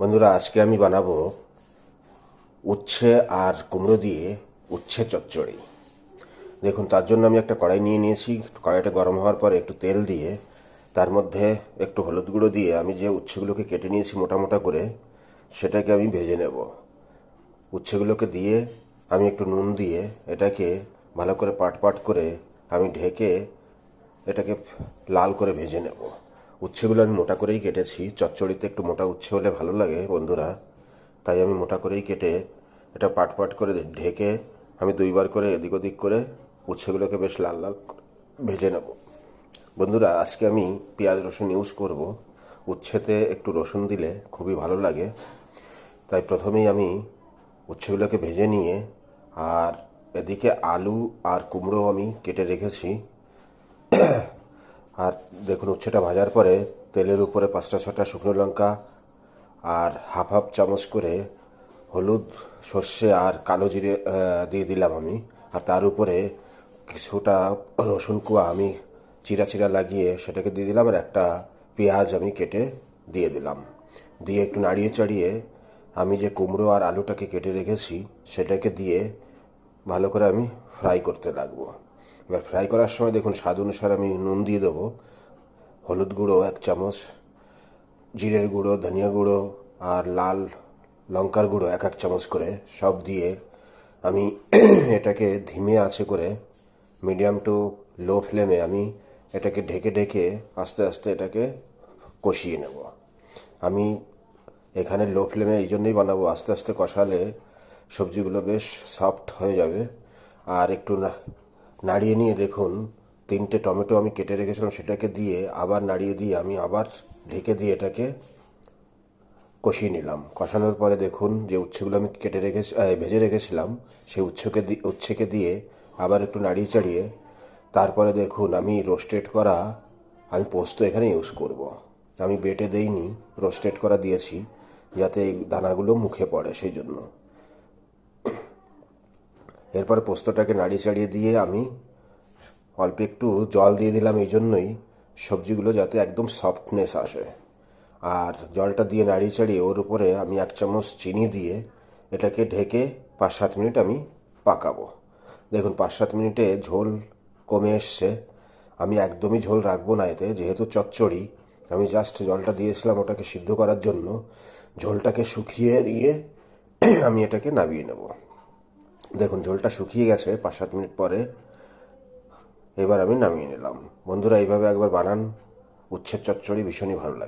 বন্ধুরা, আজকে আমি বানাবো উচ্ছে আর কুমড়ো দিয়ে উচ্ছে চচ্চড়ি। দেখুন, তার জন্য আমি একটা কড়াই নিয়ে নিয়েছি। কড়াইটা গরম হওয়ার পরে একটু তেল দিয়ে তার মধ্যে একটু হলুদ গুঁড়ো দিয়ে আমি যে উচ্ছেগুলোকে কেটে নিয়েছি মোটা মোটা করে, সেটাকে আমি ভেজে নেব। উচ্ছেগুলোকে দিয়ে আমি একটু নুন দিয়ে এটাকে ভালো করে পাট পাট করে আমি ঢেকে এটাকে লাল করে ভেজে নেব। উচ্ছেগুলো আমি মোটা করেই কেটেছি। চচ্চড়িতে একটু মোটা উচ্ছে হলে ভালো লাগে বন্ধুরা, তাই আমি মোটা করেই কেটে এটা পাট পাট করে ঢেকে আমি দুইবার করে এদিক ওদিক করে উচ্ছেগুলোকে বেশ লাল লাল ভেজে নেব। বন্ধুরা, আজকে আমি পেঁয়াজ রসুন ইউজ করব। উচ্ছেতে একটু রসুন দিলে খুবই ভালো লাগে। তাই প্রথমেই আমি উচ্ছেগুলোকে ভেজে নিয়ে আর এদিকে আলু আর কুমড়ো আমি কেটে রেখেছি। আর দেখুন, উচ্ছেটা ভাজার পরে তেলের উপরে 5টা 6টা শুকনো লঙ্কা আর হাফ হাফ চামচ করে হলুদ, সর্ষে আর কালো জিরে দিয়ে দিলাম আমি। আর তার উপরে কিছুটা রসুন কোয়া আমি চিরা চিরা লাগিয়ে সেটাকে দিয়ে দিলাম। আর একটা পেঁয়াজ আমি কেটে দিয়ে দিলাম। দিয়ে একটু নাড়িয়ে চাড়িয়ে আমি যে কুমড়ো আর আলুটাকে কেটে রেখেছি সেটাকে দিয়ে ভালো করে আমি ফ্রাই করতে লাগবো। এবার ফ্রাই করার সময় দেখুন, স্বাদ অনুসারে আমি নুন দিয়ে দেবো, হলুদ গুঁড়ো 1 চামচ, জিরের গুঁড়ো, ধনিয়া গুঁড়ো আর লাল লঙ্কার গুঁড়ো 1 1 চামচ করে সব দিয়ে আমি এটাকে ধিমে আঁচে করে মিডিয়াম টু লো ফ্লেমে আমি এটাকে ঢেকে ঢেকে আস্তে আস্তে এটাকে কষিয়ে নেব। আমি এখানে লো ফ্লেমে এই জন্যই বানাবো, আস্তে আস্তে কষালে সবজিগুলো বেশ সফট হয়ে যাবে। আর একটু নাড়িয়ে নিয়ে দেখুন, 3টে টমেটো আমি কেটে রেখেছিলাম সেটাকে দিয়ে আবার নাড়িয়ে দিয়ে আমি আবার ঢেকে দিয়ে এটাকে কষিয়ে নিলাম। কষানোর পরে দেখুন, যে উচ্ছেগুলো আমি কেটে ভেজে রেখেছিলাম সেই উচ্ছেকে দিয়ে আবার একটু নাড়িয়ে চাড়িয়ে তারপরে দেখুন আমি রোস্টেড করা আমি পোস্ত এখানে ইউজ করব। আমি বেটে দেইনি, রোস্টেড করা দিয়েছি যাতে এই দানাগুলো মুখে পড়ে, সেই জন্য। এরপর পোস্তটাকে নাড়িয়ে চাড়িয়ে দিয়ে আমি অল্প একটু জল দিয়ে দিলাম, এই জন্যই সবজিগুলো যাতে একদম সফটনেস আসে। আর জলটা দিয়ে নাড়িয়ে চাড়িয়ে ওর উপরে আমি 1 চামচ চিনি দিয়ে এটাকে ঢেকে 5 7 মিনিট আমি পাকাবো। দেখুন, 5 7 মিনিটে ঝোল কমে এসছে। আমি একদমই ঝোল রাখবো না এতে, যেহেতু চচ্চড়ি। আমি জাস্ট জলটা দিয়েছিলাম ওটাকে সিদ্ধ করার জন্য। ঝোলটাকে শুকিয়ে নিয়ে আমি এটাকে নামিয়ে নেব। দেখুন, ঝোলটা শুকিয়ে গেছে 5 7 মিনিট পরে। এবার আমি নামিয়ে নিলাম। বন্ধুরা, এইভাবে একবার বানান, উচ্ছের চচ্চড়ি ভীষণই ভালো লাগে।